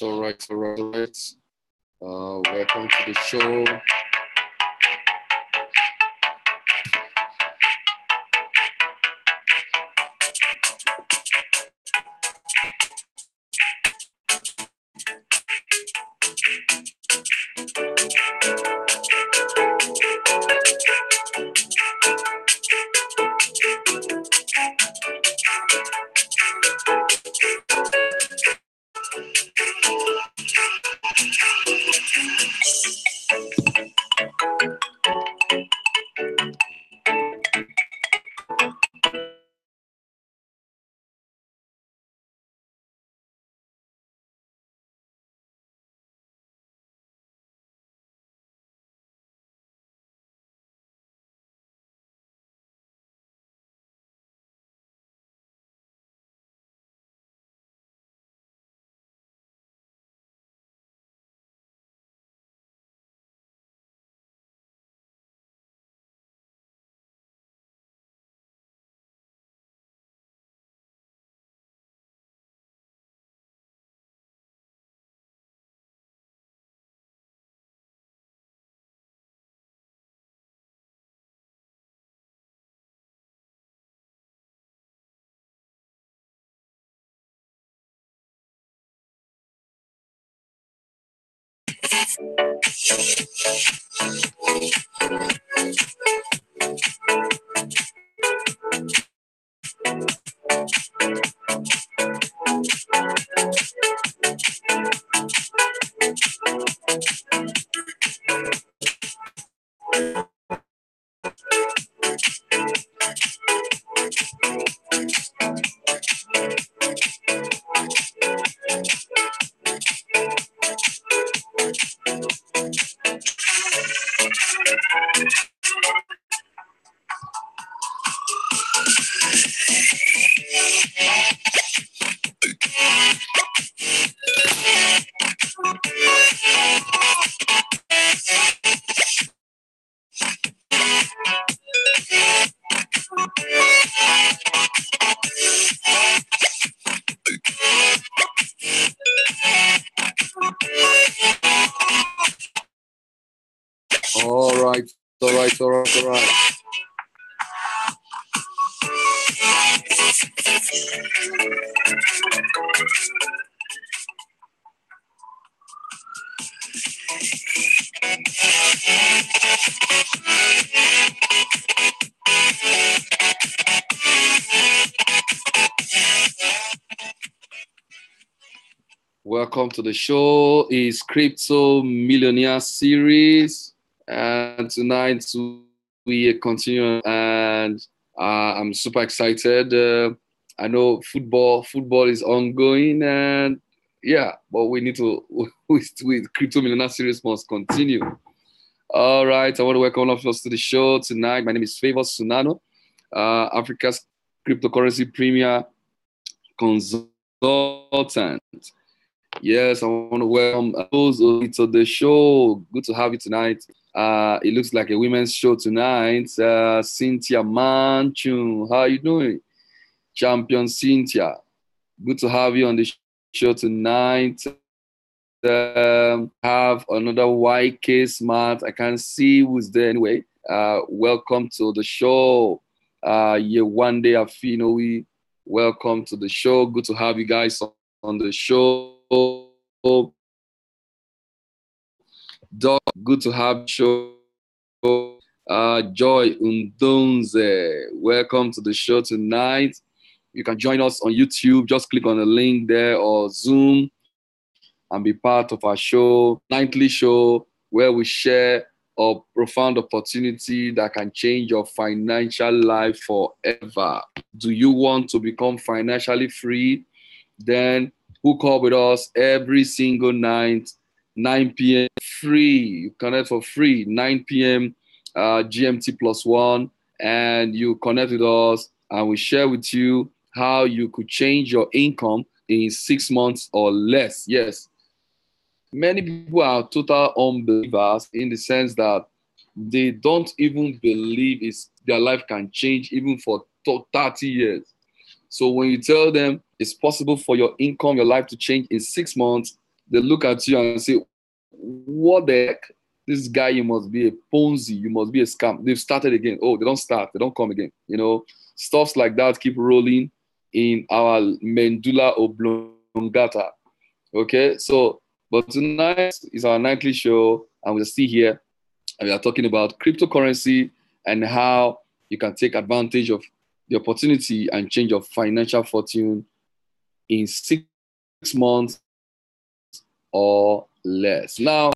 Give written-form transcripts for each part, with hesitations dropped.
All right. Welcome to the show. All right. Welcome to the show. It's Crypto Millionaire series, and tonight we continue. And I'm super excited. I know football is ongoing, and yeah, but we need to with Crypto Millionaire series must continue. All right, I want to welcome all of us to the show tonight. My name is Favor Sunano, Africa's cryptocurrency premier consultant. Yes, I want to welcome those to the show. Good to have you tonight. It looks like a women's show tonight. Cynthia Manchun, how are you doing? Champion Cynthia, good to have you on the show tonight. Have another YK Smart. I can't see who's there anyway. Welcome to the show. One day Afinowi, welcome to the show. Good to have you guys on the show. Doc, good to have you show. Joy Undunze, welcome to the show tonight. You can join us on YouTube. Just click on the link there or Zoom and be part of our show, nightly show, where we share a profound opportunity that can change your financial life forever. Do you want to become financially free? Then hook up with us every single night, 9 p.m. free. You connect for free, 9 p.m. GMT +1, and you connect with us and we share with you how you could change your income in 6 months or less. Yes. Many people are total unbelievers in the sense that they don't even believe their life can change even for 30 years. So when you tell them it's possible for your income, your life to change in 6 months, they look at you and say, what the heck? This guy, you must be a Ponzi, you must be a scam. They've started again. Oh, they don't start, they don't come again. You know, stuffs like that keep rolling in our medulla oblongata. Okay, so, but tonight is our nightly show, and we're still here, and we are talking about cryptocurrency and how you can take advantage of the opportunity and change your financial fortune in 6 months or less. Now,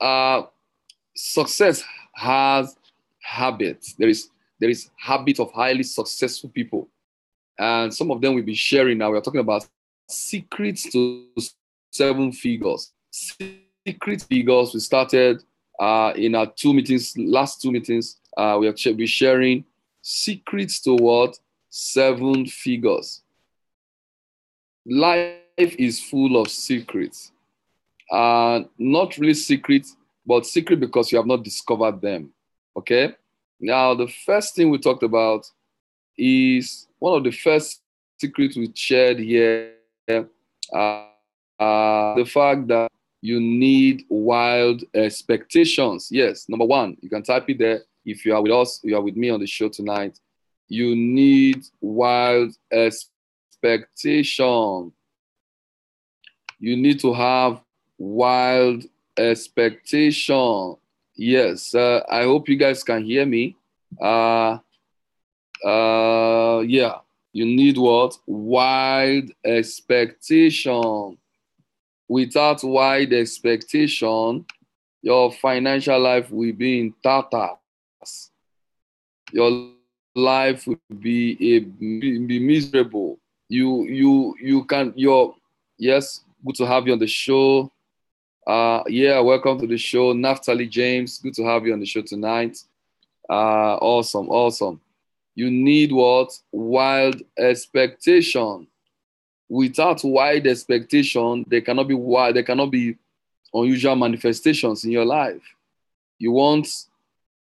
success has habits. There is habit of highly successful people, and some of them we'll be sharing now. We're talking about secrets to 7 figures. Secret figures. We started in our last two meetings. We have been sharing secrets to what? 7 figures. Life is full of secrets. Not really secrets, but secret because you have not discovered them. Okay? Now, the first thing we talked about is one of the first secrets we shared here, the fact that you need wild expectations. Yes, number 1, you can type it there. If you are with us, you are with me on the show tonight. You need wild expectation. You need to have wild expectation. Yes, I hope you guys can hear me. Yeah, you need what? Wide expectation. Without wide expectation, your financial life will be in tatters. Your life will be miserable. You can your yes, good to have you on the show. Yeah, welcome to the show, Naftali James. Good to have you on the show tonight. Awesome, awesome. You need what? Wild expectation. Without wide expectation, there cannot be wild, there cannot be unusual manifestations in your life. You want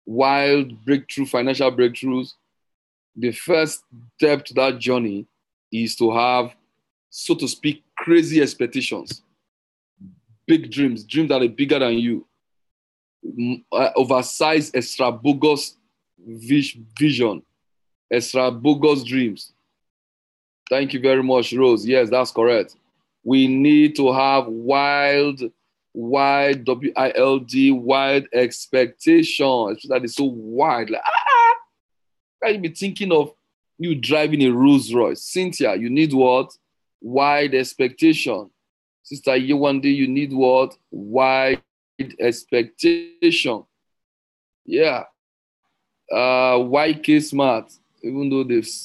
wild breakthrough, financial breakthroughs. The first step to that journey is to have, so to speak, crazy expectations, big dreams, dreams that are bigger than you, oversized, extra bogus vision, extra bogus dreams. Thank you very much, Rose. Yes, that's correct. We need to have wild, W-I-L-D, wild expectations. That is so wide. Like, can you be thinking of you driving a Rolls Royce? Cynthia, you need what? Wide expectation. Sister Yewande, you need what? Wide expectation. Yeah. YK Smart, even though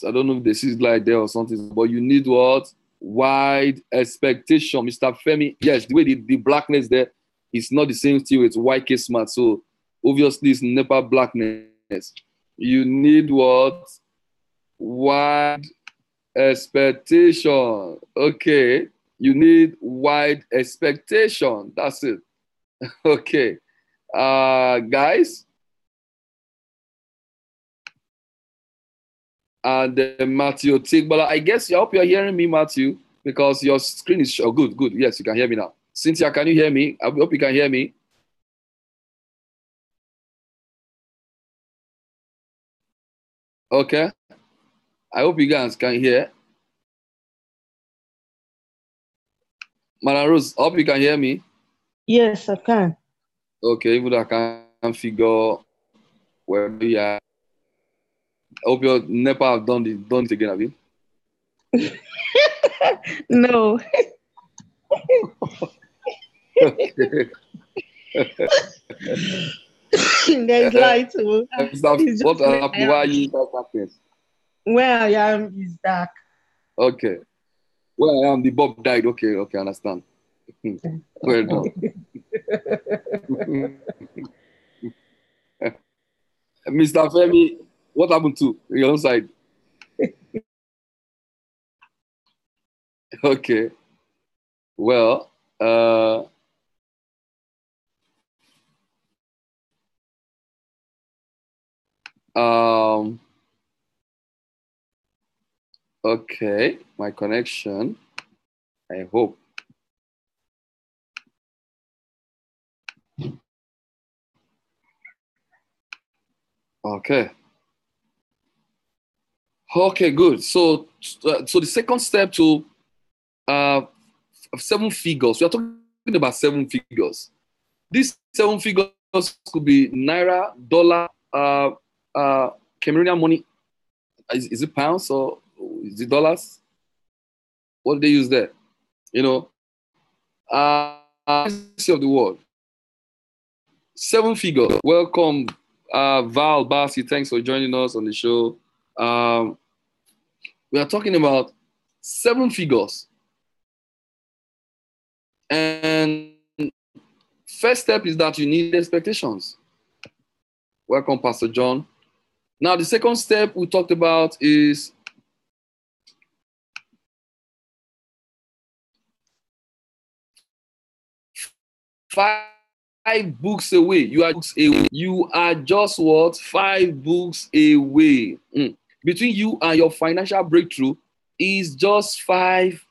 I don't know if this is like there or something, but you need what? Wide expectation. Mr. Femi, yes, the way the blackness there is not the same thing with YK Smart. So obviously it's never blackness. You need what? Wide expectation. Okay. You need wide expectation. That's it. Okay. Guys. And Matthew Tigbala, I guess I hope you're hearing me, Matthew, because your screen is good. Good. Yes, you can hear me now. Cynthia, can you hear me? I hope you can hear me. Okay. I hope you guys can hear. Madam Rose, I hope you can hear me. Yes, I can. Okay, even though I can't figure where you are. I hope your NEPA have done it again, have you? No. Okay. There's light. It's What just where I happened? Why are am. you in darkness? Where I am is dark. Okay. Where I am, the bulb died. Okay, okay, I understand. Well done. Mr. Femi, what happened to your own side? Okay. Well, um, okay, my connection. I hope. Okay. Okay, good. So the second step to uh, 7 figures. We are talking about 7 figures. These 7 figures could be naira, dollar, Cameroonian money. Is it pounds or is it dollars? What do they use there? You know, currency of the world. 7 figures. Welcome, Val Bassi. Thanks for joining us on the show. Um, we are talking about 7 figures. And first step is that you need expectations. Welcome, Pastor John. Now, the second step we talked about is five books away. You are just what? 5 books away. Between you and your financial breakthrough is just 5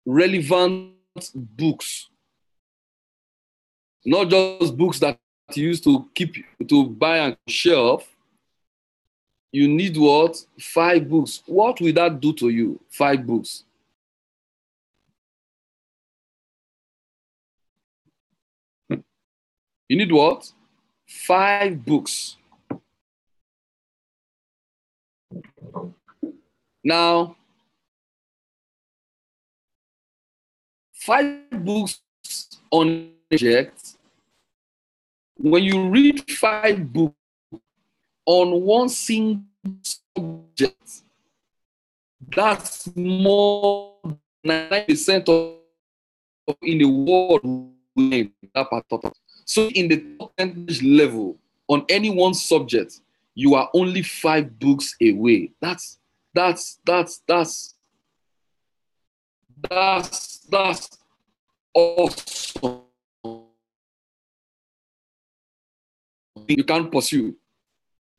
relevant books, not just books that you use to keep to buy and shelf. You need what? 5 books. What will that do to you? 5 books. You need what? 5 books. Now, 5 books on subject. When you read 5 books on one single subject, that's more than 9% of in the world. So in the top 10 level on any one subject, you are only 5 books away. That's awesome. You can't pursue.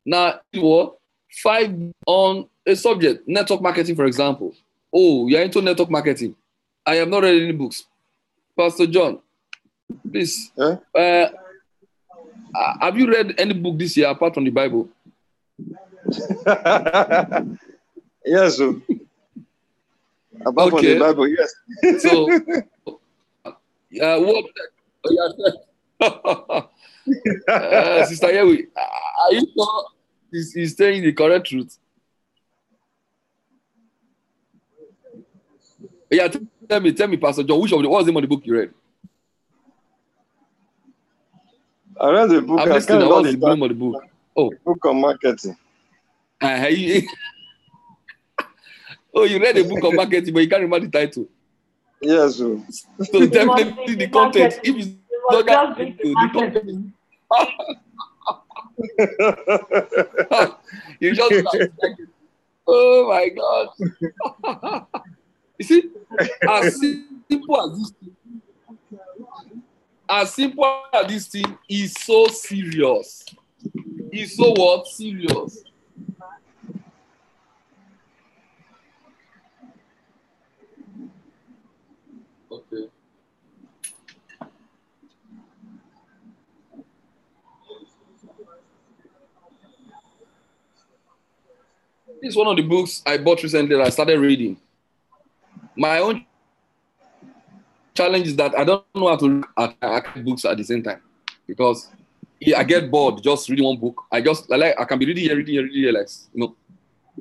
Now, what? 5 on a subject, network marketing, for example. Oh, you're into network marketing. I have not read any books. Pastor John, please. Have you read any book this year apart from the Bible? Yes. Apart from the Bible, yes. So, what? Sister Yewi, are you sure he's saying the correct truth? Yeah, tell me, Pastor John, what was the name of the book you read? I read the book. I'm listening. What was the name of the book? Oh, book on marketing. Oh, you read a book on marketing, but you can't remember the title. Yes. So definitely the content. If you don't get the content, you just like, oh my God. You see, as simple as this thing is so serious. It's so what? Serious. Okay. This is one of the books I bought recently that I started reading. My own challenge is that I don't know how to read books at the same time because I get bored just reading one book. I can be reading here, like, you know.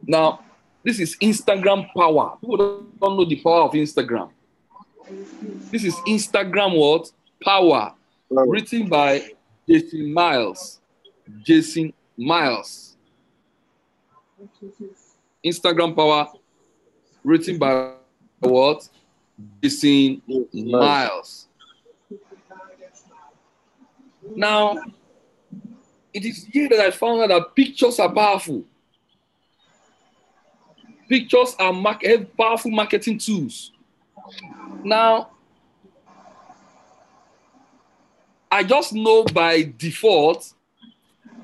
Now, this is Instagram power. People don't know the power of Instagram. This is Instagram what? Power. Written by Jason Miles. Instagram power. Written by what? Jason Miles. Now, it is here that I found out that pictures are powerful. Pictures are powerful marketing tools. Now, I just know by default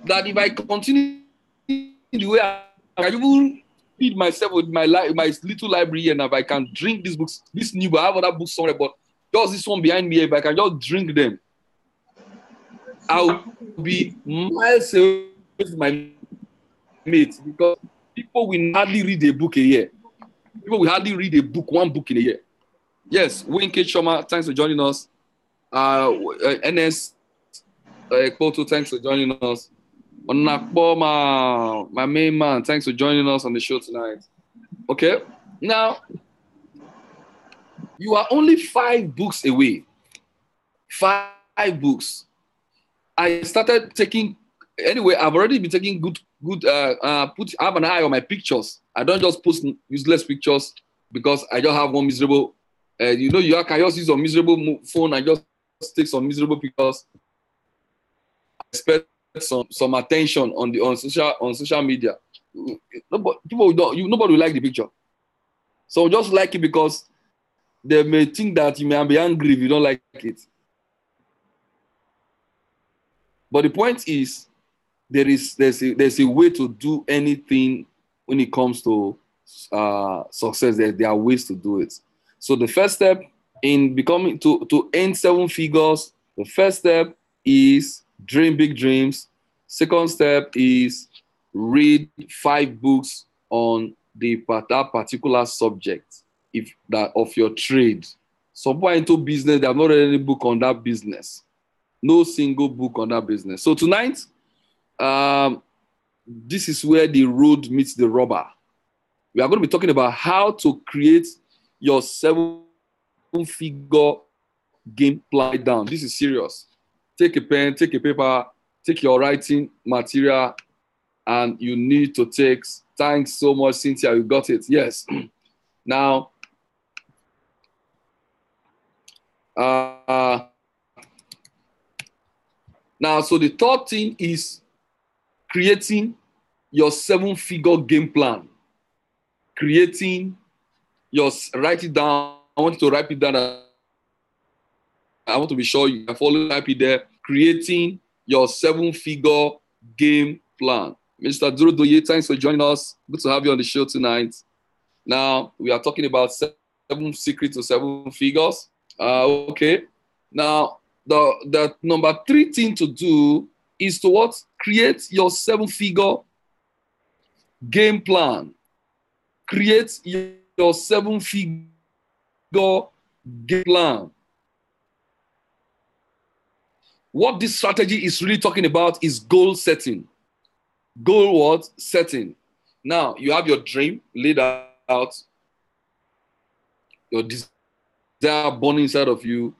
that if I continue the way I even feed myself with my little library, and if I can drink these books, this new book, I have other books somewhere, but just this one behind me, if I can just drink them, I'll be miles away from my mates because people will hardly read a book a year. People will hardly read one book in a year. Yes, Wayne K. Shoma, thanks for joining us. NS Koto, thanks for joining us. Onakbo, my main man, thanks for joining us on the show tonight. Okay, now you are only 5 books away. 5 books. I started taking. Anyway, I've already been taking good. I have an eye on my pictures. I don't just post useless pictures because I just have one miserable. You can just use your miserable phone and just take some miserable pictures. I expect some attention on social media. Nobody will like the picture. So just like it because they may think that you may be angry if you don't like it. But the point is, there's a way to do anything when it comes to success. There are ways to do it. So the first step in becoming to earn 7 figures, the first step is dream big dreams. Second step is read 5 books on that particular subject of your trade. Some people into business, they have not read any book on that business. No single book on that business. So tonight, this is where the road meets the rubber. We are going to be talking about how to create your 7-figure game plan down. This is serious. Take a pen, take a paper, take your writing material, and you need to take. Thanks so much, Cynthia. You got it. Yes. Now, so the third thing is creating your 7-figure game plan. Write it down. I want you to write it down. I want to be sure you are following it there. Creating your 7-figure game plan. Mr. Durodoye, thanks for joining us. Good to have you on the show tonight. Now, we are talking about 7 secrets to 7 figures. Okay. Now, the number 3 thing to do is to what? Create your 7-figure game plan. Create your 7-figure game plan. What this strategy is really talking about is goal setting. Goal what? Setting. Now, you have your dream laid out, your desire burning inside of you.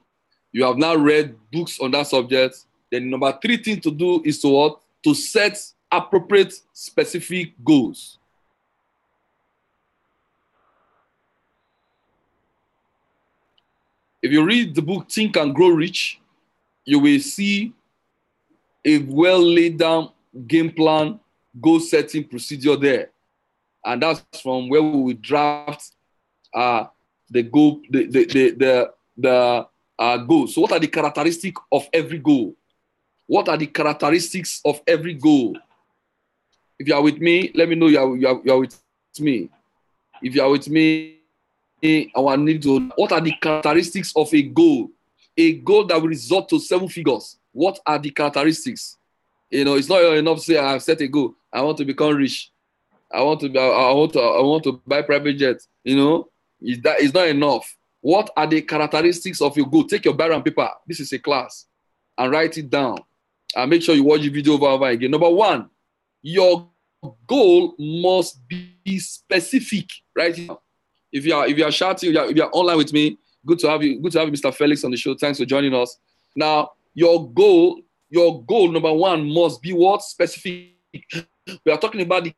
You have now read books on that subject. Then number 3 thing to do is to what? To set appropriate specific goals. If you read the book Think and Grow Rich, you will see a well laid down game plan, goal setting procedure there. And that's from where we will draft the goal, goal. So what are the characteristics of every goal? What are the characteristics of every goal? If you are with me, let me know you are with me. If you are with me, I want need to. What are the characteristics of a goal? A goal that will result to 7 figures. What are the characteristics? It's not enough to say I have set a goal. I want to become rich. I want to buy private jet. It's not enough. What are the characteristics of your goal? Take your pen and paper. This is a class, and write it down. And make sure you watch the video over and over again. Number 1, your goal must be specific. Right now, if you are shouting, if you are online with me, good to have you. Good to have Mr. Felix on the show. Thanks for joining us. Now, your goal number 1 must be what? Specific. We are talking about the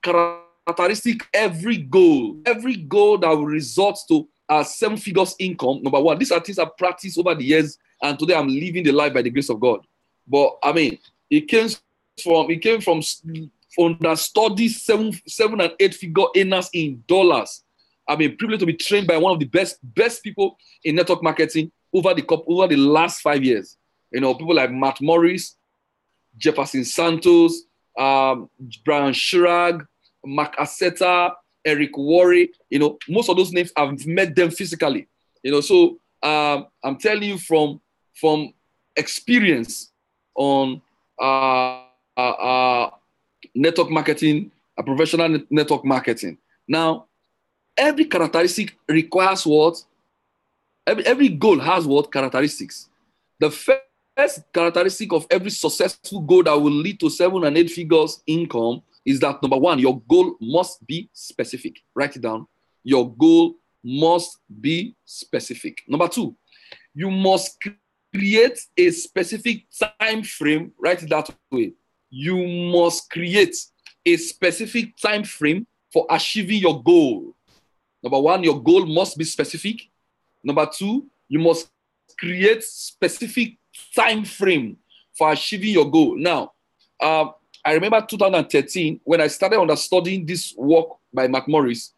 characteristic every goal that will result to 7 figures income. Number 1, these are things I've practiced over the years, and today I'm living the life by the grace of God. But I mean, it came from study 7 and 8 figure earners in dollars. I've been privileged to be trained by one of the best people in network marketing over the last 5 years. People like Matt Morris, Jefferson Santos, Brian Shirag, Mark Aceta, Eric Worre. Most of those names, I've met them physically. So I'm telling you from experience on network marketing, professional network marketing. Now, every characteristic requires what? Every goal has what? Characteristics. The first characteristic of every successful goal that will lead to 7 and 8 figures income is that number 1, your goal must be specific. Write it down. Your goal must be specific. Number 2, you must create a specific time frame. Write it that way. You must create a specific time frame for achieving your goal. Number 1, your goal must be specific. Number 2, you must create specific time frame for achieving your goal. Now, I remember 2013 when I started understudying this work by Mark Morris.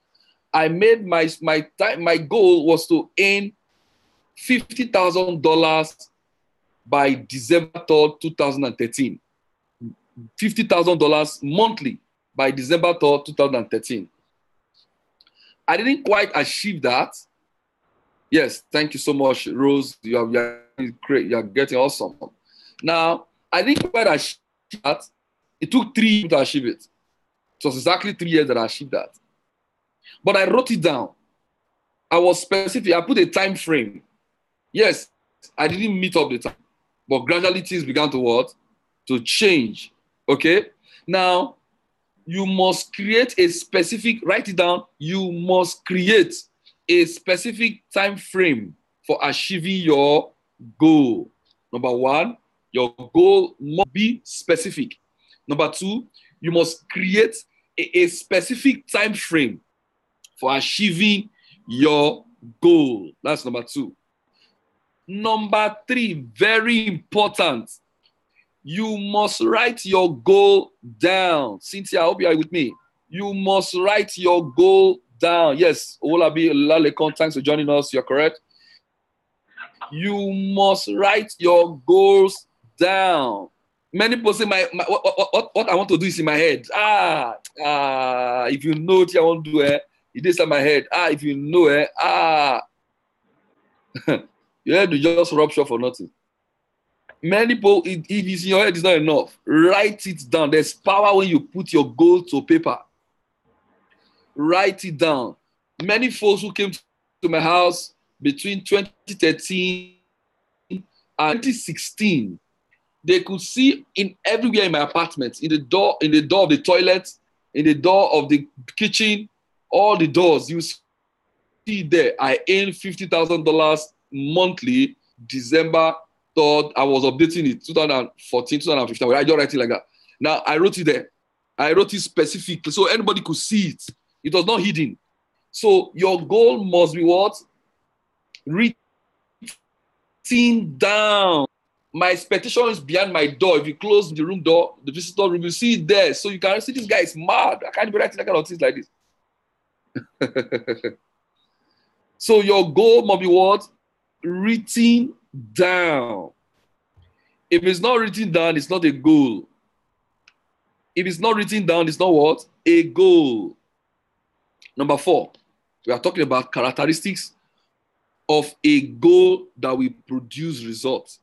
I made my goal was to earn $50,000 by December 3rd, 2013. $50,000 monthly by December 3rd, 2013. I didn't quite achieve that. Yes, thank you so much, Rose. You are great. You are getting awesome. Now, I didn't quite achieve that. It took 3 years to achieve it. It was exactly 3 years that I achieved that. But I wrote it down. I was specific. I put a time frame. Yes, I didn't meet up the time. But gradually things began to what? To change. Okay? Now, you must create a specific, write it down, you must create a specific time frame for achieving your goal. Number one, your goal must be specific. Number two, you must create a specific time frame for achieving your goal. That's number two. Number three, very important, you must write your goal down. Cynthia, I hope you are with me. You must write your goal down. Yes, Olabi Lalekon, thanks for joining us. You're correct. You must write your goals down. Many people say, what I want to do is in my head. If you know what I want to do, it is in my head. If you know it, your head will just rupture for nothing. Many people, if it's in your head, it's not enough. Write it down. There's power when you put your goal to paper. Write it down. Many folks who came to my house between 2013 and 2016, they could see in everywhere in my apartment, in the door of the toilet, in the door of the kitchen, all the doors, you see there, I earn $50,000 monthly, December 3rd. I was updating it, 2014, 2015. I just write it like that. Now, I wrote it there. I wrote it specifically so anybody could see it. It was not hidden. So your goal must be what? Written down. My expectation is behind my door. If you close the room door, the visitor room, you see it there. So you can see this guy is mad. I can't be writing that kind of things like this. So your goal must be what? Written down. If it's not written down, it's not a goal. If it's not written down, it's not what? A goal. Number 4, we are talking about characteristics of a goal that will produce results.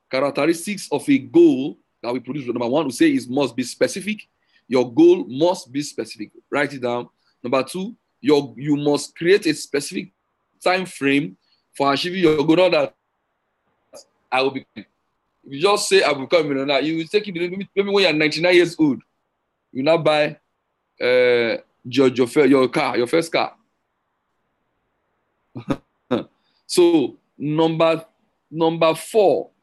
Characteristics of a goal that will produce. Number 1, we say it must be specific. Your goal must be specific. Write it down. Number 2, you must create a specific time frame for achieving your goal. Not that I will be. If you just say I will become a millionaire, you will take it maybe when you're 99 years old. You now buy your first car. So number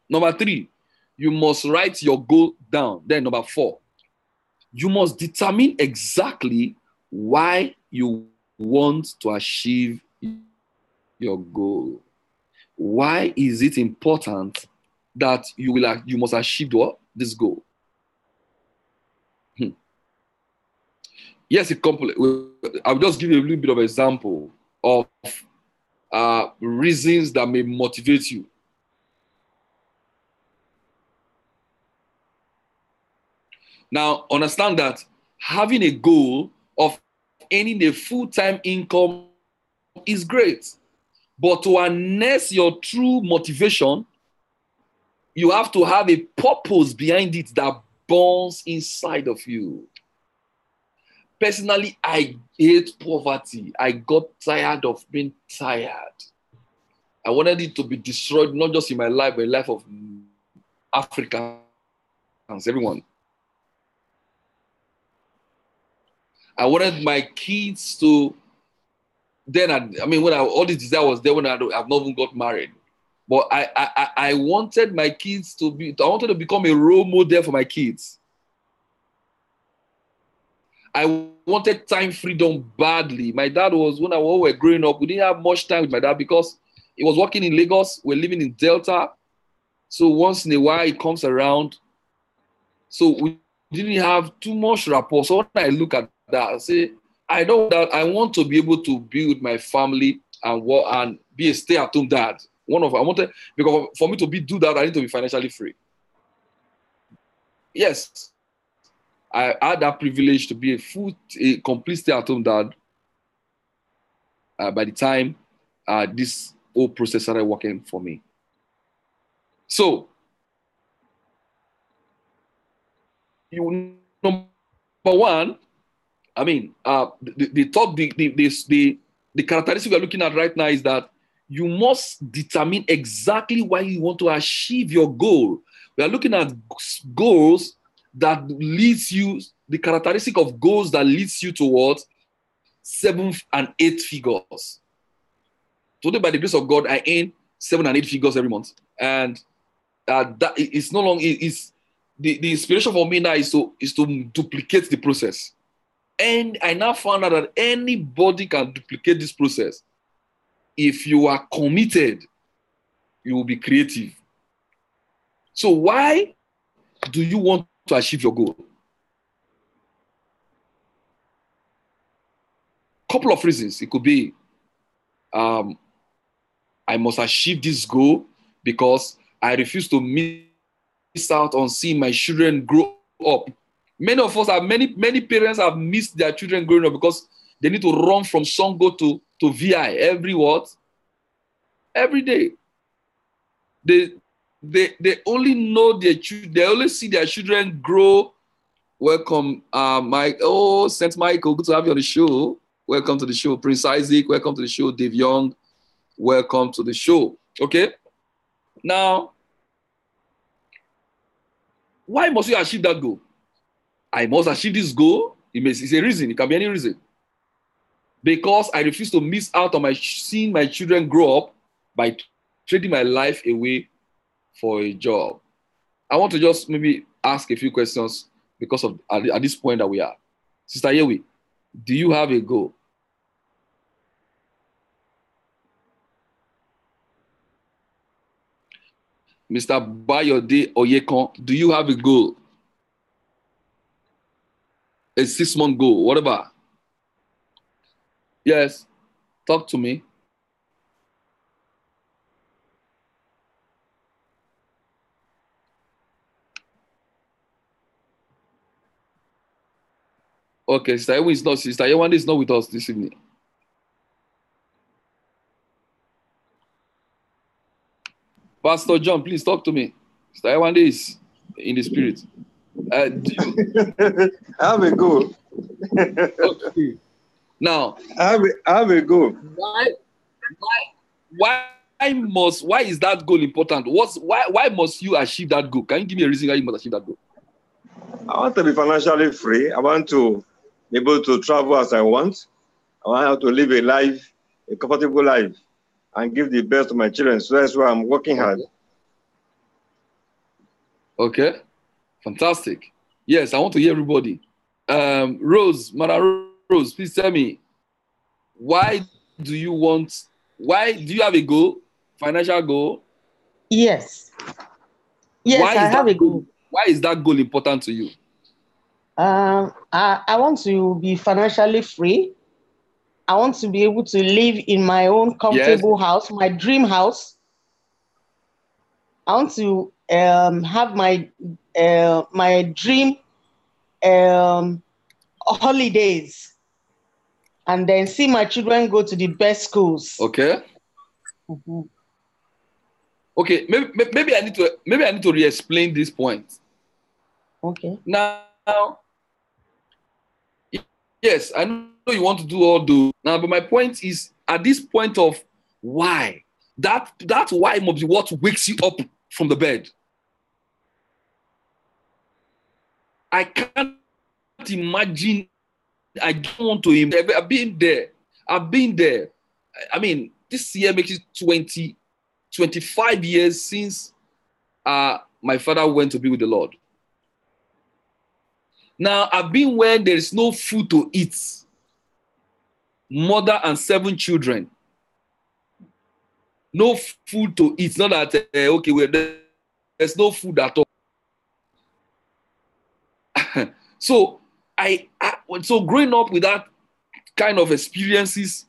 3, you must write your goal down. Then number 4, you must determine exactly why you want to achieve your goal. Why is it important that you must achieve this goal? Yes, I'll just give you a little bit of example of reasons that may motivate you. Now, understand that having a goal of earning a full-time income is great. But to harness your true motivation, you have to have a purpose behind it that burns inside of you. Personally, I hate poverty. I got tired of being tired. I wanted it to be destroyed, not just in my life, but in the life of Africans, everyone. I wanted my kids to, when all this desire was there when I've not even got married. But I wanted my kids I wanted to become a role model for my kids. I wanted time freedom badly. My dad was, when we were growing up, we didn't have much time with my dad because he was working in Lagos. We're living in Delta. So once in a while, he comes around. So we didn't have too much rapport. So when I look at that, I say, I want to be able to be with my family and be a stay-at-home dad. Because for me to do that, I need to be financially free. Yes. I had that privilege to be a complete stay-at-home dad by the time this whole process started working for me. So, number 1, the characteristic we're looking at right now is that you must determine exactly why you want to achieve your goal. We are looking at goals that leads you, the characteristic of goals that leads you towards 7 and 8 figures. Today, by the grace of God, I earn 7 and 8 figures every month. And that it's no longer, it's the inspiration for me now is to duplicate the process. And I now found out that anybody can duplicate this process. If you are committed, you will be creative. So why do you want to achieve your goal? Couple of reasons. It could be, I must achieve this goal because I refuse to miss out on seeing my children grow up. Many of us many parents have missed their children growing up because they need to run from Songo to VI every day. They only know their children, they only see their children grow. Welcome, Mike. Oh, St. Michael, good to have you on the show. Welcome to the show. Prince Isaac, welcome to the show. Dave Young, welcome to the show. Okay. Now, why must you achieve that goal? I must achieve this goal. It's a reason. It can be any reason. Because I refuse to miss out on seeing my children grow up by trading my life away for a job. I want to just maybe ask a few questions because of at this point that we are. Sister Yewi, do you have a goal? Mr. Bayode Oyekon, do you have a goal? A 6-month goal, whatever. Yes, talk to me. Okay, Sister Yewande is not with us this evening. Pastor John, please talk to me. Sister Yewande is in the spirit. I have a goal. Okay. Now, I have a goal. Why is that goal important? Why must you achieve that goal? Can you give me a reason why you must achieve that goal? I want to be financially free. I want to be able to travel as I want. I want to live a comfortable life, and give the best to my children. So that's why I'm working hard. Okay, fantastic. Yes, I want to hear everybody. Mother Rose, please tell me, why do you have a goal, financial goal? Yes. Yes, I have a goal. Why is that goal important to you? I want to be financially free. I want to be able to live in my own comfortable house, my dream house. I want to have my dream holidays, and then see my children go to the best schools. Okay. Mm-hmm. Okay. Maybe I need to re-explain this point. Okay. Now, yes, I know you want to do all those now, but my point is at this point of why. That why must be what wakes you up from the bed. I can't imagine. I don't want to. I've been there. I mean, this year makes it 25 years since my father went to be with the Lord. Now, I've been when there is no food to eat. Mother and 7 children. No food to eat. Not that, there's no food at all. So, so growing up with that kind of experiences,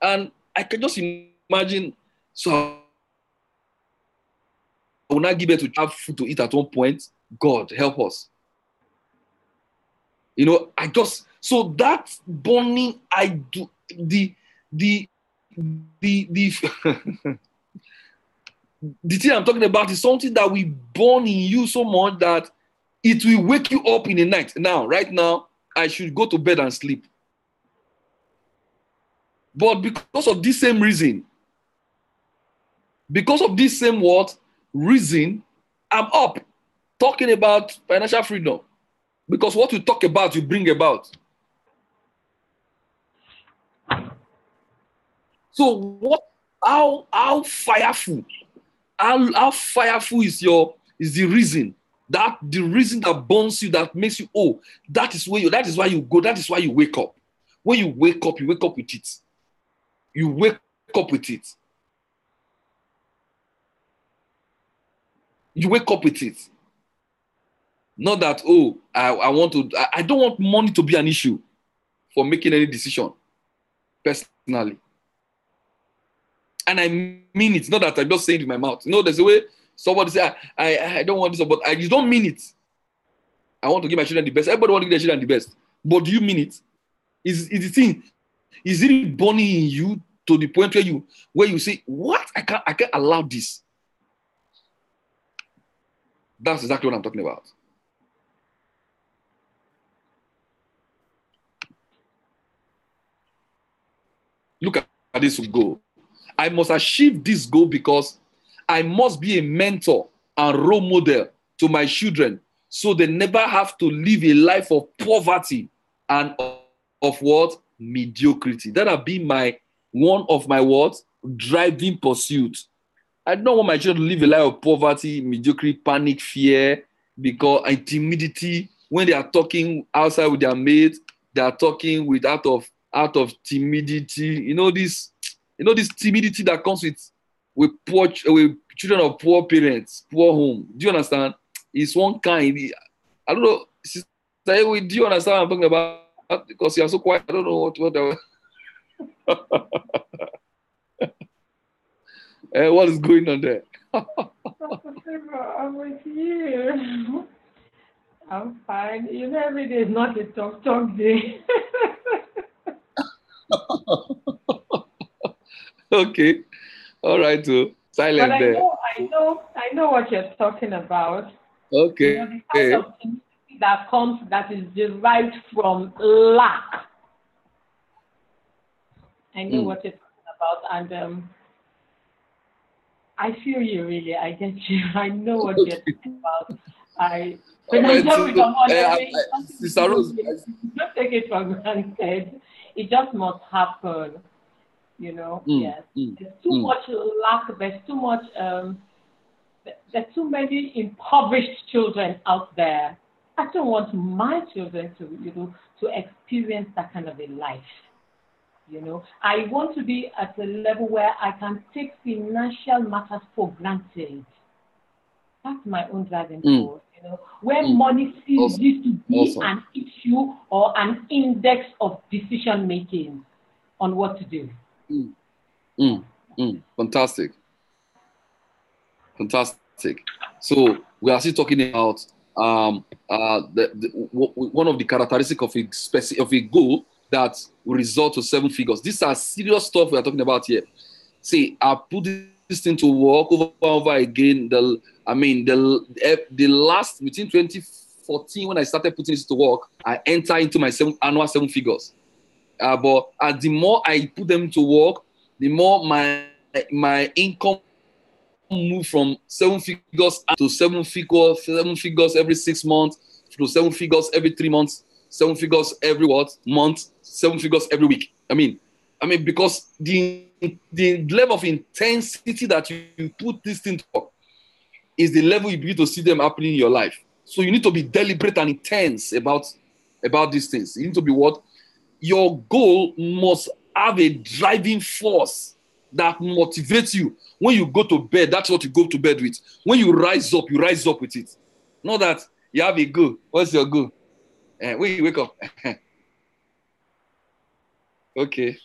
and I can just imagine, so I will not give it to have food to eat at one point. God, help us. You know, so that burning, the thing I'm talking about is something that we burn in you so much that it will wake you up in the night. Now, right now, I should go to bed and sleep. But because of this same reason, Because of this same word, reason, I'm up talking about financial freedom. Because what you talk about, you bring about. So what? How fireful? How fireful is the reason? The reason that burns you, that makes you, oh, that is why you go, that is why you wake up. When you wake up with it. You wake up with it. You wake up with it. Not that, oh, I don't want money to be an issue for making any decision, personally. And I mean it. Not that I'm just saying it with my mouth. No, there's a way somebody say, I don't want this, but you don't mean it. I want to give my children the best. Everybody wants to give their children the best. But do you mean it? Is the thing, is it burning in you to the point where you say, what? I can't allow this. That's exactly what I'm talking about. Look at this goal. I must achieve this goal because I must be a mentor and role model to my children so they never have to live a life of poverty and of what? Mediocrity. That'll be one of my words, driving pursuit. I don't want my children to live a life of poverty, mediocrity, panic, fear, because timidity. When they are talking outside with their mates, they are talking with out of timidity. You know this timidity that comes with children of poor parents, poor home. Do you understand? It's one kind. I don't know. Sister, do you understand what I'm talking about? Because you are so quiet. I don't know what is going on there. I'm with you. I'm fine. You know, every day is not a talk day. Okay. All right, so silent but there. I know what you're talking about. Okay. You know, the kind of thing that is derived from lack. I know what you're talking about, and I feel you really. I get you. I know what you're talking about. Sister Rose, don't take it for granted. It just must happen. You know, yes. There's too much lack. There's too much. There's too many impoverished children out there. I don't want my children to experience that kind of a life. You know, I want to be at a level where I can take financial matters for granted. That's my own driving force. You know, where money seems to be an issue or an index of decision making on what to do. Fantastic. So we are still talking about one of the characteristics of a goal that will result to 7 figures. These are serious stuff we are talking about here. See, I put this thing to work over again. The last between 2014 when I started putting this to work, I enter into my annual 7 figures. But the more I put them to work, the more my income move from 7 figures to 7 figures every 6 months, to 7 figures every 3 months, 7 figures every month, 7 figures every week. I mean, because the level of intensity that you put this thing to is the level you begin to see them happening in your life. So you need to be deliberate and intense about these things. You need to be what? Your goal must have a driving force that motivates you. When you go to bed, that's what you go to bed with. When you rise up with it. Not that you have a goal. What's your goal? When you wake up. Okay.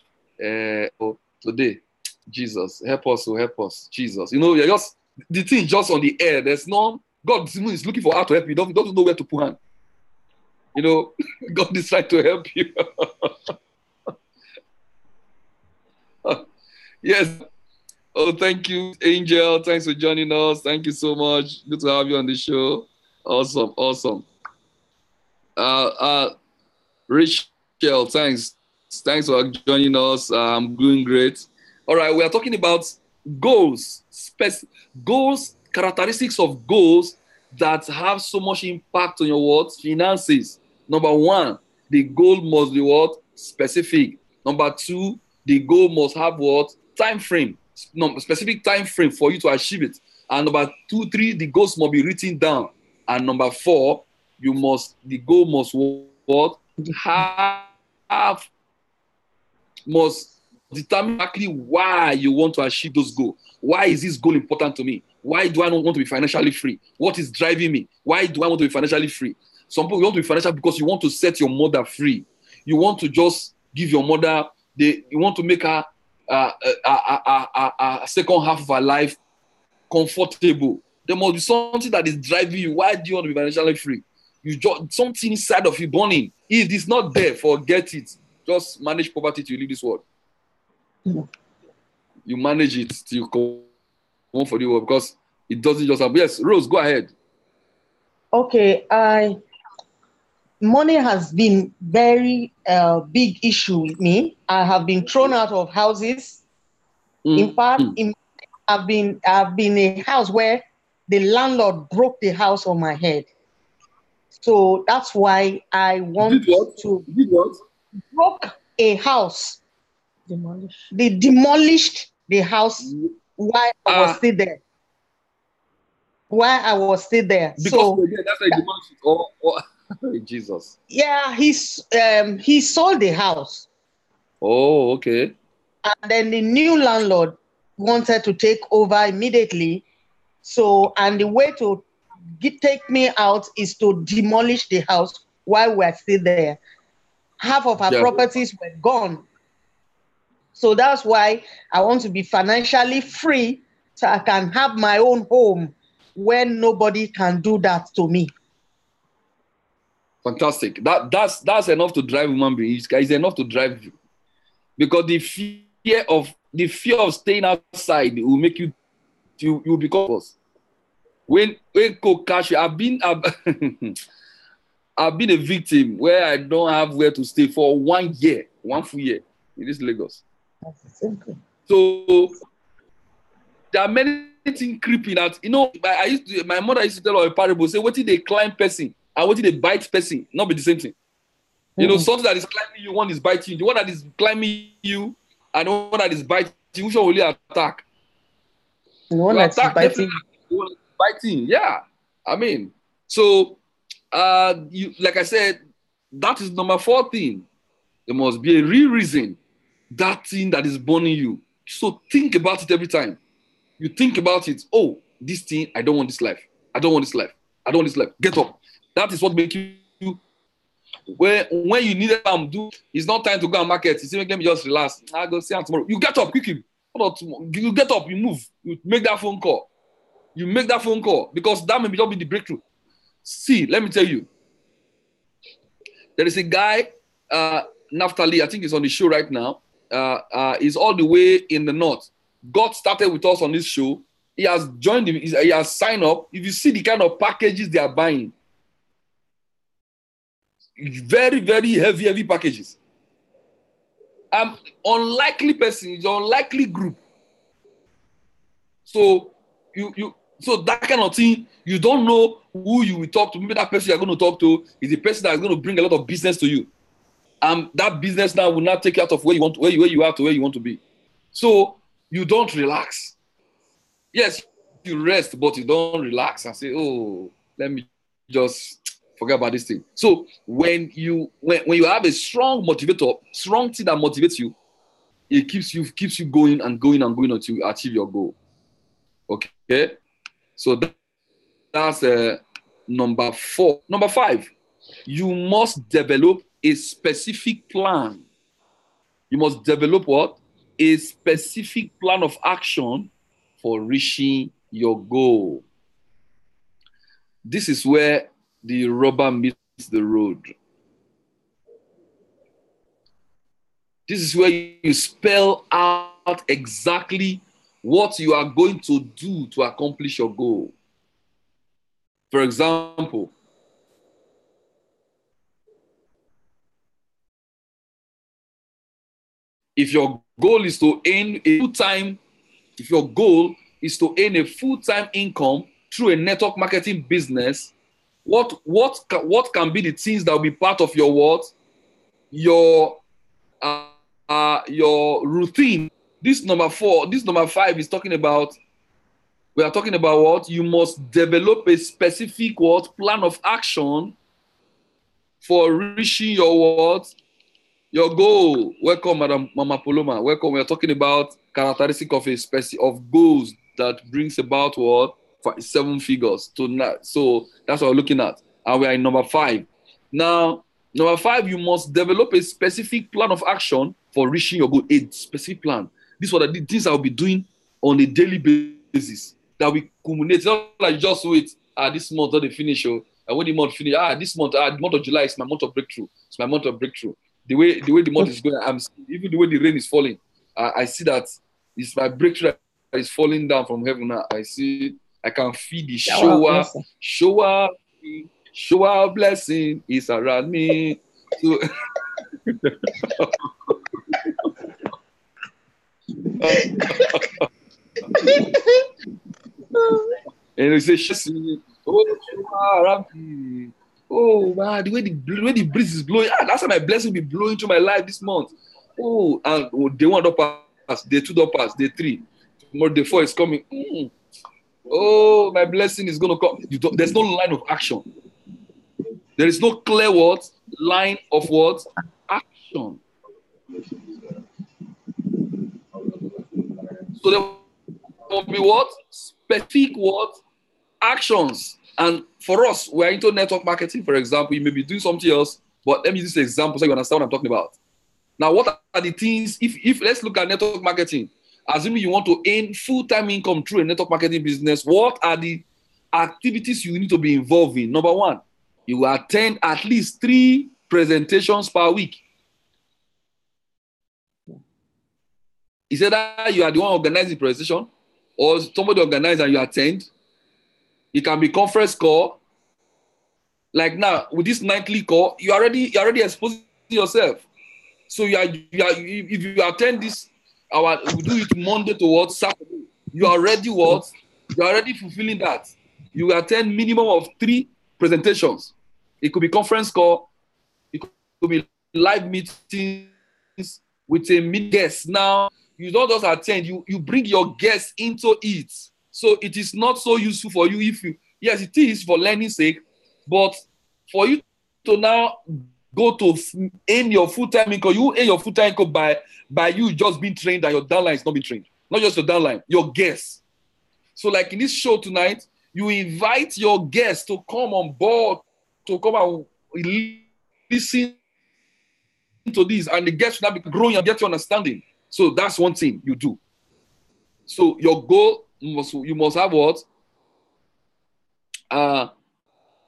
Today, Jesus, help us, Jesus. You know, you're just the thing just on the air. There's no God is looking for how to help you. Doesn't know where to put hand. You know, God is trying to help you. Yes. Oh, thank you, Angel. Thanks for joining us. Thank you so much. Good to have you on the show. Awesome. Rachel, thanks for joining us. I'm doing great. All right, we are talking about goals. goals, characteristics of goals that have so much impact on your what? Finances. Number one, the goal must be what? Specific. Number two, the goal must have what? Time frame. Specific time frame for you to achieve it. And number two, three, the goals must be written down. And number four, the goal must what? Must determine exactly why you want to achieve those goals. Why is this goal important to me? Why do I not want to be financially free? What is driving me? Why do I want to be financially free? Some people want to be financial because you want to set your mother free. You want to just give your mother, you want to make her a second half of her life comfortable. There must be something that is driving you. Why do you want to be financially free? You just something inside of you burning. If it's not there, forget it. Just manage poverty till you leave this world. You manage it till you come for the world because it doesn't just happen. Yes, Rose, go ahead. Okay, money has been very big issue with me. I have been thrown out of houses. In fact, I've been a house where the landlord broke the house on my head. So that's why I want to broke a house. They demolished the house while I was still there. While I was still there. Because so that's why demolished it. Jesus. Yeah, he sold the house. Oh, okay. And then the new landlord wanted to take over immediately. So, and the way to take me out is to demolish the house while we're still there. Half of our properties were gone. So that's why I want to be financially free so I can have my own home when nobody can do that to me. Fantastic. That's enough to drive human beings. It's enough to drive you. Because the fear of staying outside will make you become us. When cash, I've been a victim where I don't have where to stay for 1 year, 1 full year in this Lagos. So there are many things creeping out. You know, my mother used to tell a parable, say, what if they climb person and what if they bite person? Not be the same thing. You know, something that is climbing you, one is biting you. The one that is climbing you and the one that is biting you, which one will you attack? The one you that's attack biting. The one that's biting. Yeah. I mean, so like I said, that is number 4 thing. There must be a real reason, that thing that is burning you. So think about it every time. You think about it. Oh, this thing, I don't want this life. I don't want this life. I don't want this life. Get up. That is what makes you. When you need to do, it's not time to go and market. You say, let me just relax. I'll go see you tomorrow. You get up quickly. You get up, you move. You make that phone call. You make that phone call because that may just be the breakthrough. See, let me tell you. There is a guy, Naphtali, I think he's on the show right now. He's all the way in the north. God started with us on this show. He has joined, he has signed up. If you see the kind of packages they are buying, very, very heavy packages. Unlikely person, it's an unlikely group. So so that kind of thing, you don't know who you will talk to. Maybe that person you're going to talk to is the person that is going to bring a lot of business to you. That business now will not take you out of where you are to where you want to be. So you don't relax. Yes, you rest, but you don't relax and say, "Oh, let me just forget about this thing." So when you have a strong motivator, strong thing that motivates you, it keeps you going and going and going until you achieve your goal. Okay, so that's number 4. Number 5, you must develop a specific plan. You must develop what? A specific plan of action for reaching your goal. This is where the rubber meets the road. This is where you spell out exactly what you are going to do to accomplish your goal. For example, if your goal is to earn a full-time, if your goal is to earn a full-time income through a network marketing business, what can be the things that will be part of your what? Your routine. This number 5 is talking about, we are talking about what? You must develop a specific what? Plan of action for reaching your what? Your goal. Welcome, Madam Mama Poloma. Welcome. We are talking about characteristic of of goals that brings about what? 7 figures. So that's what we're looking at. And we are in number 5. Now, number 5, you must develop a specific plan of action for reaching your goal. A specific plan. These are the things I'll be doing on a daily basis that we culminate. It's not like just wait, this month or the finish. And when the month finish, this month, the month of July is my month of breakthrough. It's my month of breakthrough. The way the month is going, even the way the rain is falling, I see that it's my breakthrough that is falling down from heaven now. I see, I can feel the shower blessing is around me. So, and we say, oh man, the way the breeze is blowing, that's how my blessing will be blowing through my life this month. Oh, and day 1 don't pass, day 2 don't pass, day 3, tomorrow day 4 is coming. Oh, my blessing is gonna come. There's no line of action. There is no clear what? Line of what? Action. So there will be what? Specific what? Actions. And for us, we're into network marketing, for example. You may be doing something else, but let me use this example so you understand what I'm talking about. Now, what are the things, if let's look at network marketing, assuming you want to earn full-time income through a network marketing business, what are the activities you need to be involved in? Number 1, you will attend at least 3 presentations per week. Is it that you are the one organizing the presentation, or somebody organizes and you attend? It can be conference call. Like now, with this nightly call, you're already exposing yourself. So if you attend this, we do it Monday to what? Saturday. You are already what? You are already fulfilling that. You attend minimum of 3 presentations. It could be conference call. It could be live meetings with a guest. Now, you don't just attend. You bring your guests into it. So it is not so useful for you yes, it is for learning sake, but for you to now go to earn your full-time income, you earn your full-time income by you just being trained and your downline is not being trained. Not just your downline, your guests. So like in this show tonight, you invite your guests to come on board, to come and listen to this, and the guests will now be growing and get your understanding. So that's one thing you do. So your goal, you must have what?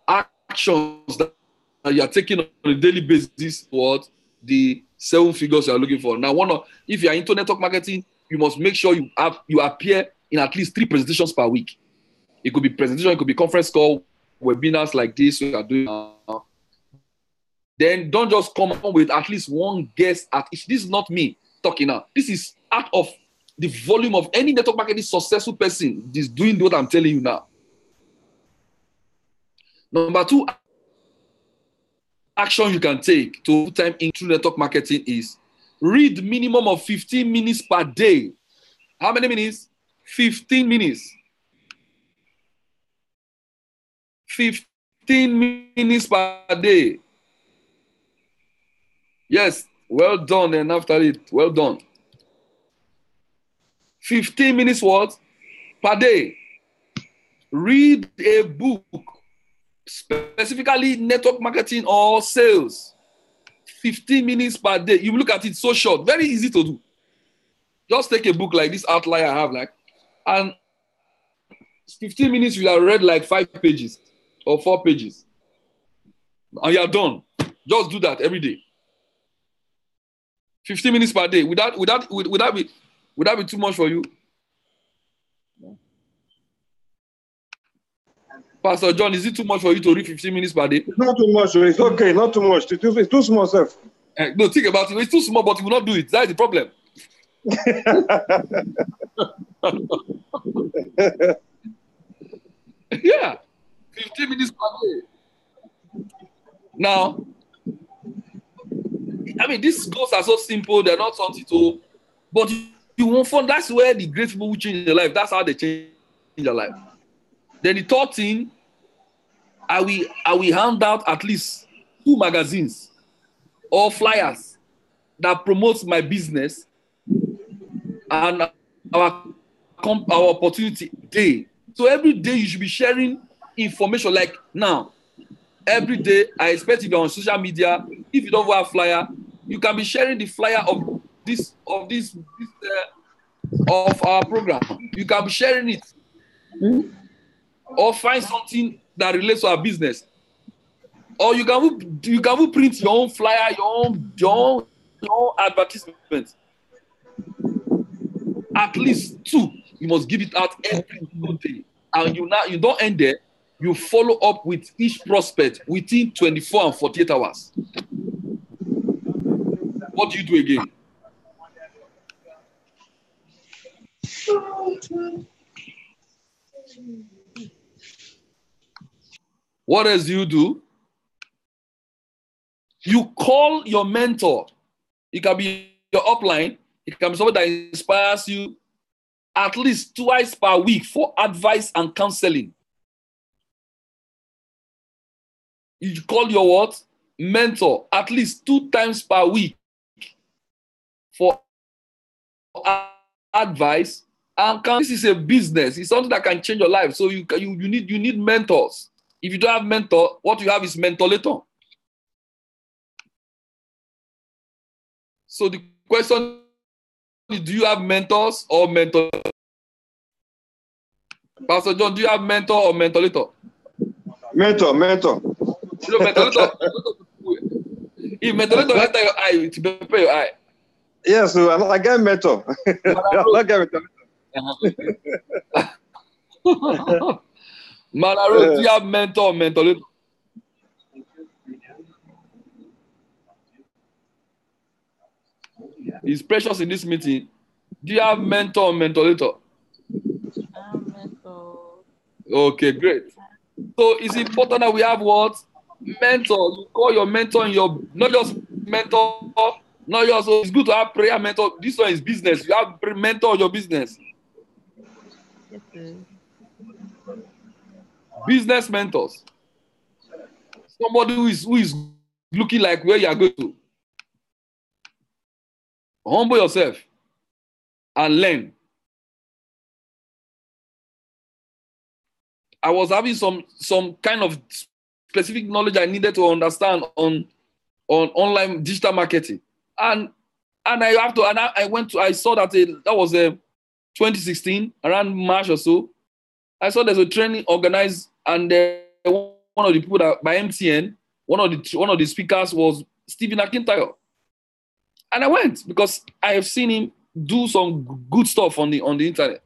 Actions that you are taking on a daily basis what? The 7 figures you are looking for. Now, if you are into network marketing, you must make sure you appear in at least 3 presentations per week. It could be presentation, it could be conference call, webinars like this we are doing now. Then don't just come up with at least 1 guest at each. This is not me talking now. This is out of the volume of any network marketing successful person is doing what I'm telling you now. Number 2 action you can take to full-time into network marketing is read minimum of 15 minutes per day. How many minutes? 15 minutes. 15 minutes per day. Yes, well done, and after it, well done. 15 minutes what? Per day. Read a book, specifically network marketing or sales. 15 minutes per day. You look at it so short, very easy to do. Just take a book like this outline I have, and 15 minutes you have read like 5 pages or 4 pages. And you are done. Just do that every day. 15 minutes per day. Would that be too much for you? Pastor John, is it too much for you to read 15 minutes per day? It's not too much. It's okay. Not too much. It's too small, sir. No, think about it. It's too small, but you will not do it. That's the problem. Yeah, 15 minutes per day. Now, I mean, these goals are so simple, they're not something to, but you won't find that's where the great people will change their life. That's how they change their life. Then the third thing, I will hand out at least 2 magazines or flyers that promotes my business and our opportunity day. So every day you should be sharing information. Like now, every day I expect if you're on social media, if you don't have a flyer, you can be sharing the flyer of our program. You can be sharing it, or find something that relates to our business, or you can print your own flyer, your own advertisement. At least 2, you must give it out every single day, and you don't end there. You follow up with each prospect within 24 and 48 hours. What do you do again? What else do you do? You call your mentor. It can be your upline. It can be somebody that inspires you at least twice per week for advice and counseling. You call your what? Mentor at least 2 times per week for advice and this is a business. It's something that can change your life. So you need mentors. If you don't have mentor, what you have is mentolator. So the question is, do you have mentors or mentor? Pastor John, do you have mentor or mentolator? Mentor. You know, mentolator. If mentolator enter your eye, it will prepare your eye. Yes, I get mentor. I get mentor. Manaro, do you have mentor or mentolator? It's precious in this meeting. Do you have mentor or mentolator? Mentor. Okay, great. So it's important that we have what? Mentor. You call your mentor in your, not just mentor, not just, so it's good to have prayer mentor. This one is business. You have mentor your business. Yes, Business mentors. Somebody who is looking like where you are going to. Humble yourself and learn. I was having some kind of specific knowledge I needed to understand on online digital marketing, and I saw that that was 2016 around March or so. I saw there's a training organized, and one of the people that by MTN, one of the speakers was Stephen Akintayo, and I went because I have seen him do some good stuff on the internet.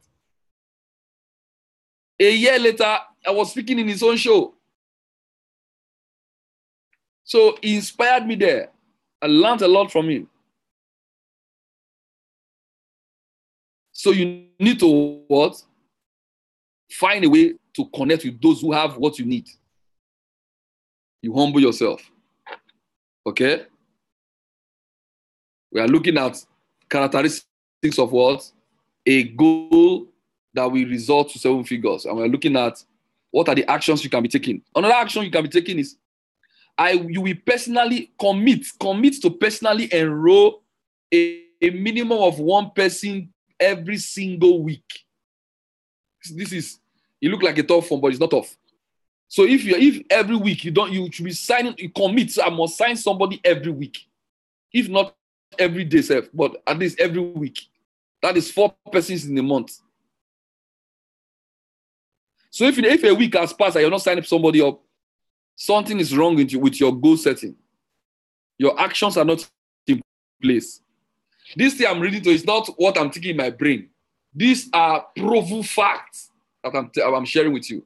A year later, I was speaking in his own show. So he inspired me there. I learned a lot from him. So you need to what? Find a way to connect with those who have what you need. You humble yourself. Okay? We are looking at characteristics of what? A goal that will result to 7 figures. And we're looking at what are the actions you can be taking. Another action you can be taking is you will personally commit to personally enroll a minimum of 1 person every single week. You look like a tough one, but it's not tough. So if every week you should be signing, you commit. So I must sign somebody every week, if not every day, but at least every week. That is 4 persons in a month. So if a week has passed and you're not signing somebody up, something is wrong with your goal setting. Your actions are not in place. This thing I'm reading to is not what I'm thinking in my brain. These are proven facts that I'm sharing with you.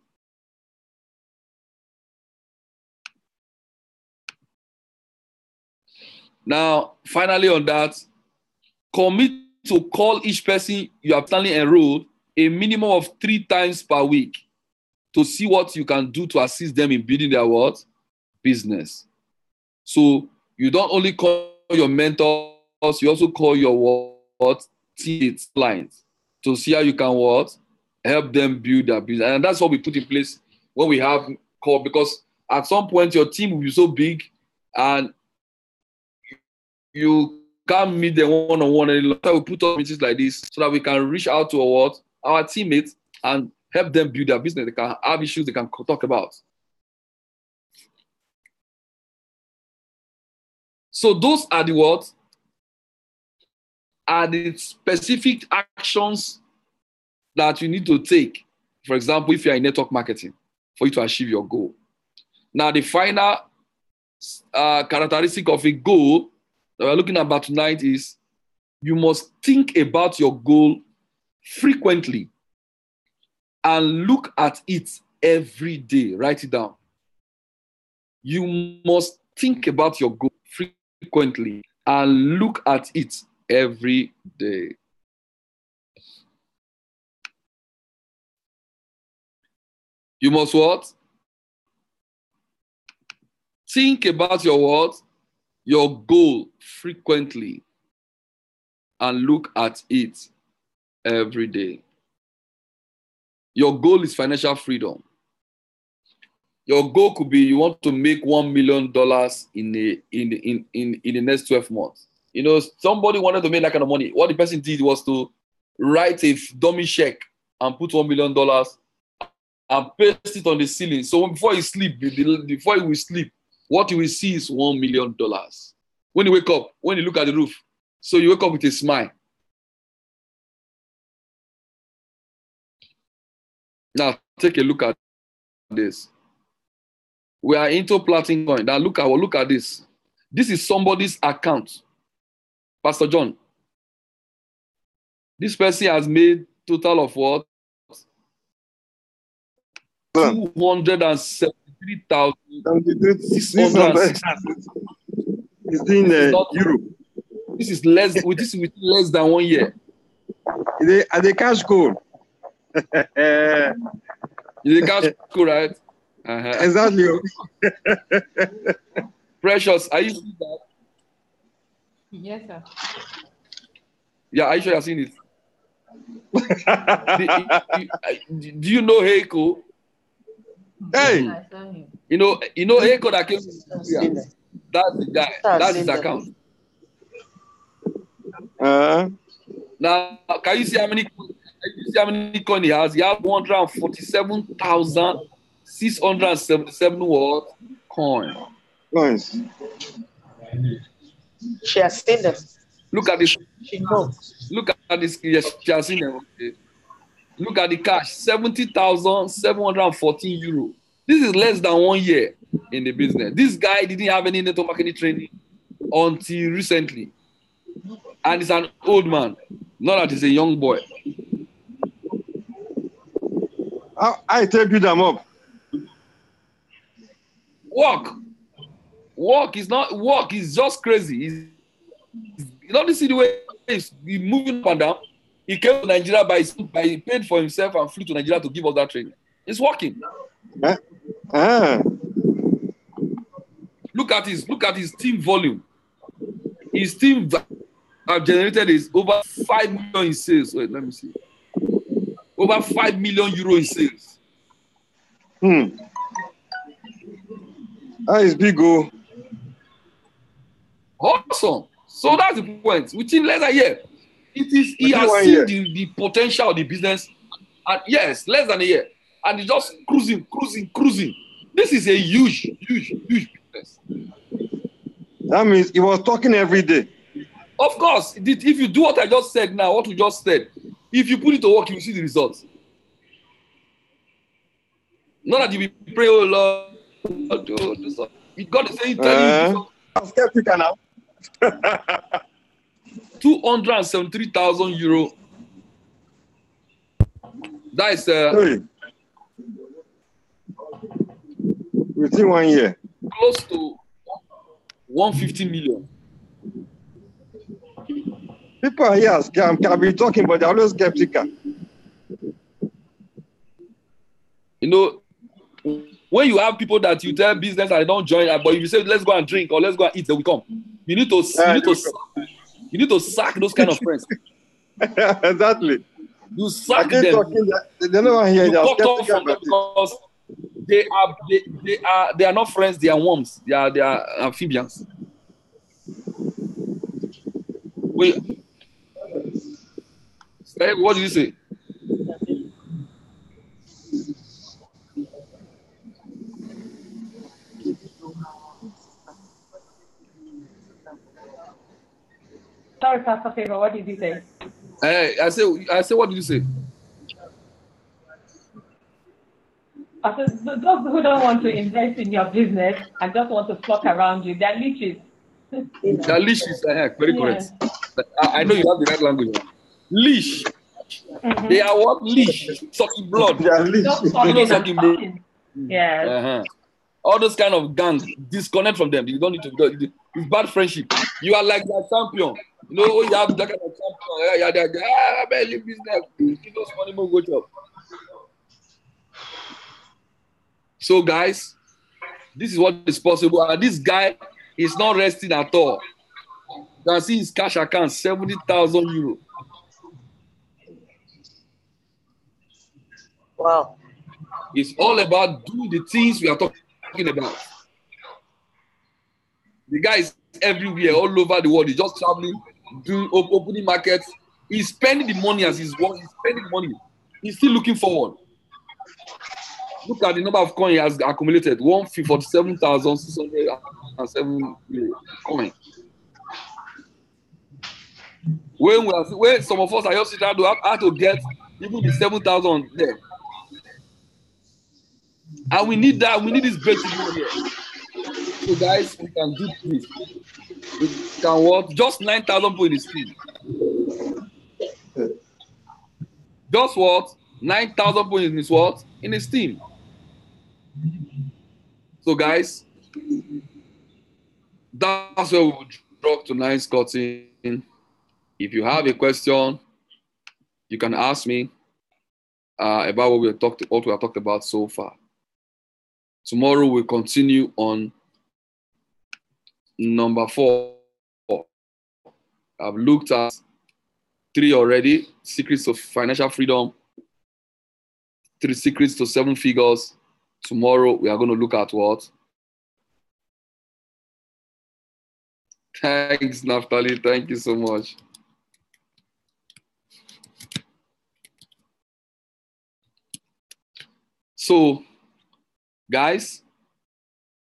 Now, finally on that, commit to call each person you have finally enrolled a minimum of 3 times per week to see what you can do to assist them in building their what? Business. So you don't only call your mentors, you also call your what? Teammates, clients, to see how you can what? Help them build their business. And that's what we put in place when we have call, because at some point your team will be so big and you can't meet them one-on-one any longer. We put up meetings like this so that we can reach out to our teammates and help them build their business. They can have issues they can talk about. So those are the what? Are the specific actions that you need to take. For example, if you're in network marketing, for you to achieve your goal. Now, the final characteristic of a goal that we're looking about tonight is you must think about your goal frequently and look at it every day. Write it down. You must think about your goal frequently and look at it every day. You must what? Think about your what? Your goal frequently and look at it every day. Your goal is financial freedom. Your goal could be you want to make $1 million in the next 12 months. You know, somebody wanted to make that kind of money. What the person did was to write a dummy check and put $1 million and paste it on the ceiling. So before he will sleep, what you will see is $1 million. When you wake up, when you look at the roof, so you wake up with a smile. Now take a look at this. We are into platinum coin. Now look at this. This is somebody's account. Pastor John. This person has made total of what? 273,600. It's in Europe. This is less than 1 year. Are they cash goal? Is the cash cool, right? Exactly. Precious, are you seeing that? Yes, sir. Yeah, are you sure you're seeing it? Do you know Heiko? Hey! You know Heiko that came to Nigeria? That's the guy. That's his account. Now, can you see how many coins he has? He has 147,677 what? Coins. She has seen them. Look at this. She knows. Look at this. Yes, she has seen them. Okay. Look at the cash, 70,714 euro. This is less than 1 year in the business. This guy didn't have any network marketing training until recently. And he's an old man, not that he's a young boy. I take you them up. Work is just crazy. You don't see the way he's moving up and down. He came to Nigeria by he paid for himself and flew to Nigeria to give us that training. It's working. Look at his team volume. His team have generated is over 5 million in sales. Wait, let me see. Over 5 million euro in sales. That is big, oh. Awesome. So that's the point. Within less than a year, he has seen the potential of the business. And yes, less than a year. And he's just cruising. This is a huge business. That means he was talking every day. Of course, if you do what I just said now, what we just said, if you put it to work, you will see the results. Not that you will pray, oh Lord, God is saying, telling you. I'm skeptical now. 273,000 euro. That is within 1 year. Close to 150 million. People are here can be talking, but they're always skeptical. You know, when you have people that you tell business and they don't join, but if you say let's go and drink or let's go and eat, they will come. You need to sack those kind of friends. Exactly. You sack them. They don't want to hear. You cut off from them because they are not friends. They are worms. They are amphibians. Wait, what did you say? Sorry, Pastor Favor, what did you say? I say, what did you say? I said, those who don't want to invest in your business and just want to flock around you, they're leeches. They're leashes, very correct. I know you have the right language. Leash. Mm-hmm. They are what? Leash. Sucking blood. They are leash. Sucking blood. Yeah. All those kind of gangs, disconnect from them. You don't need to do it. It's bad friendship. You are like their champion. You know, you have that kind of champion. Leave business. Give us money, more go job. So, guys, this is what is possible. And this guy is not resting at all. You can see his cash account, 70,000 euros. Wow. It's all about doing the things we are talking about. The guy is everywhere, all over the world. He's just traveling, doing opening markets. He's spending the money as he's working. He's spending the money. He's still looking forward. Look at the number of coins he has accumulated. 147,607 coins. When some of us are just trying to get even the 7,000 there. And we need that. We need this breakthrough here. So, guys, we can do this. We can what? Just 9,000 people in the team. Just what? 9,000 people in his what? In his team. So, guys, that's where we will drop tonight's cutting. If you have a question, you can ask me about what we have talked about so far. Tomorrow we'll continue on number 4. I've looked at 3 already. Secrets of financial freedom. 3 secrets to 7 figures. Tomorrow we are going to look at what? Thanks, Naftali. Thank you so much. So, guys,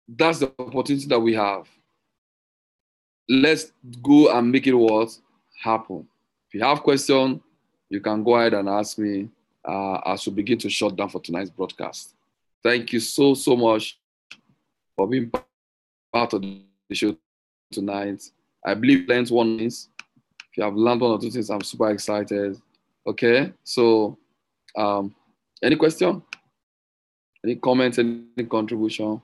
that's the opportunity that we have. Let's go and make it what? Happen. If you have questions, you can go ahead and ask me as we begin to shut down for tonight's broadcast. Thank you so much for being part of the show tonight. I believe you learned one thing. If you have learned 1 or 2 things, I'm super excited. Okay, so any question? Any comments, any contribution?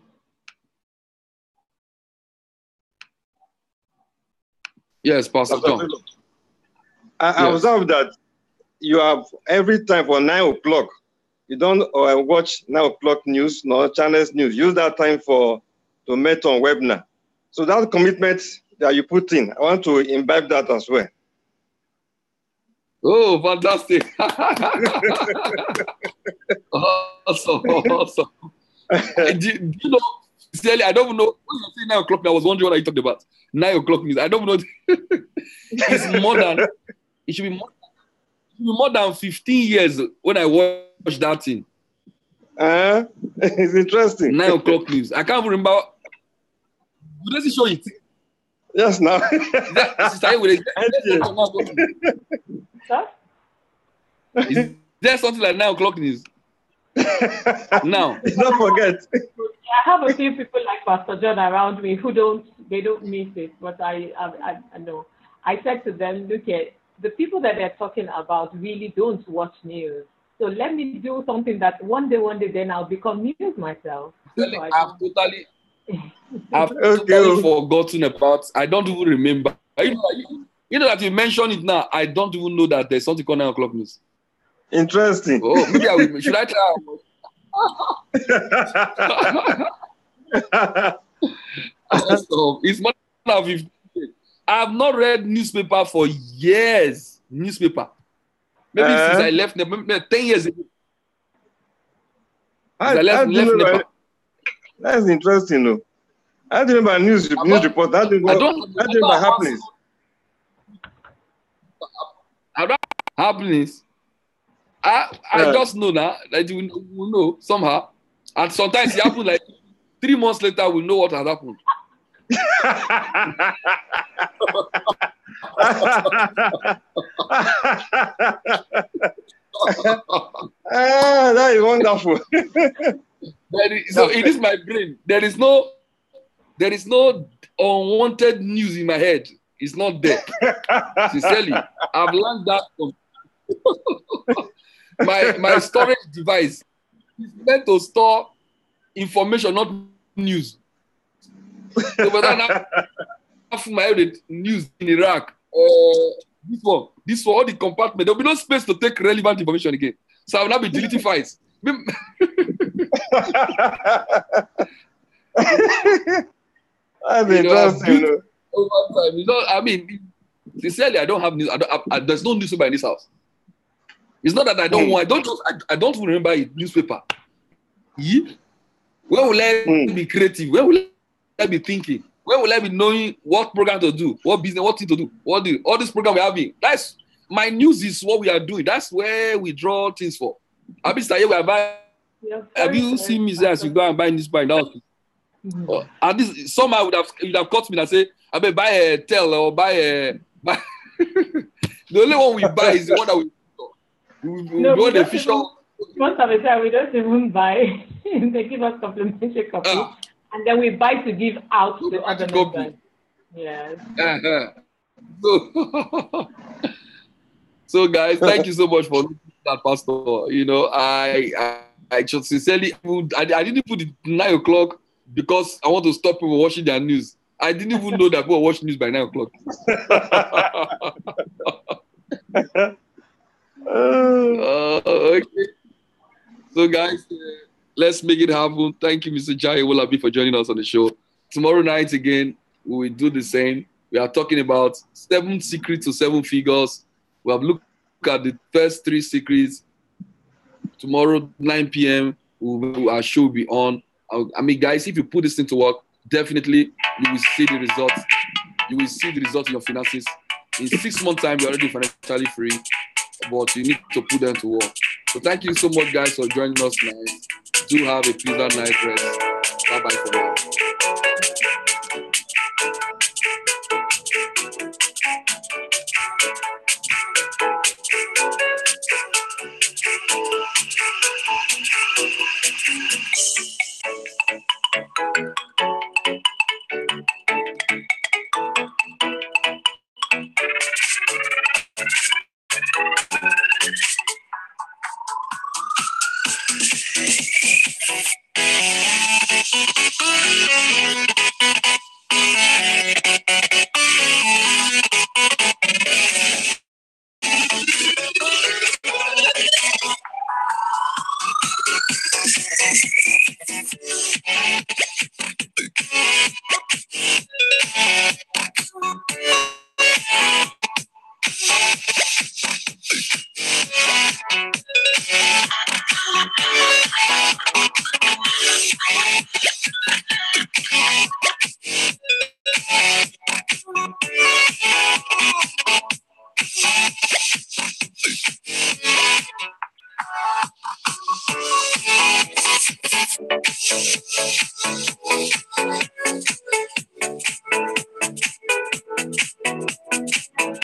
Yes, Pastor John. I observe that you have every time for 9 o'clock. You don't watch 9 o'clock news, nor channels news. Use that time to meet on webinar. So that commitment that you put in, I want to imbibe that as well. Oh, fantastic. Awesome. Do you know, sincerely, I don't know. When you say 9 o'clock, I was wondering what you talked about. 9 o'clock news. I don't know. It should be more than 15 years when I watched that thing. It's interesting. 9 o'clock news. I can't remember. Did they show it? Yes, now. Is there something like 9 o'clock news? Now. Don't forget. I have a few people like Pastor John around me who don't miss it, but I know. I said to them, look at the people that they're talking about really don't watch news. So let me do something that one day, then I'll become news myself. I've totally forgotten about. I don't even remember. You know that you mentioned it now. I don't even know that there's something called 9 o'clock news. Interesting. Oh, maybe I will. Should I try? It's more than 15 years. I have not read newspaper for years. Newspaper. Maybe since I left, maybe 10 years ago. That's interesting, though. I don't remember news report. I don't remember happenings. Happenings. I just know now that we know somehow. And sometimes it happens like 3 months later, we know what has happened. That is wonderful. So it is my brain. There is no unwanted news in my head. It's not there. Sincerely, I've learned that from my storage device is meant to store information, not news. So by that my head news in Iraq. This one, all the compartment. There'll be no space to take relevant information again. So I will not be deleting files. That's interesting. Over time, I mean, sincerely, I don't have news. There's no newspaper in this house. It's not that I don't want. I don't remember a newspaper. Yeah? Where will I be creative? Where will I be thinking? Where will I be knowing what program to do, what business, what thing to do, all this program we're having? That's my news is what we are doing. That's where we draw things for. Have you seen me as you go and buy newspaper in the house? And this somehow would have caught me and say, I may buy a tel or buy a. The only one we buy is the one that we go the official. Most of the time, we don't even buy. They give us complimentary copy, and then we buy to give out to the other members. Yes. So, guys, thank you so much for that, Pastor. You know, I just sincerely, I didn't put it 9 o'clock because I want to stop people watching their news. I didn't even know that people watch news by 9 o'clock. Okay. So, guys, let's make it happen. Thank you, Mr. Jai Wolabi, for joining us on the show. Tomorrow night, again, we will do the same. We are talking about 7 secrets to 7 figures. We have looked at the first 3 secrets. Tomorrow, 9 p.m., our show will be on. I mean, guys, if you put this into work, definitely you will see the results. You will see the results in your finances. In 6 months' time, you're already financially free, but you need to put them to work. So thank you so much, guys, for joining us tonight. Do have a pleasant night rest. Bye-bye for now.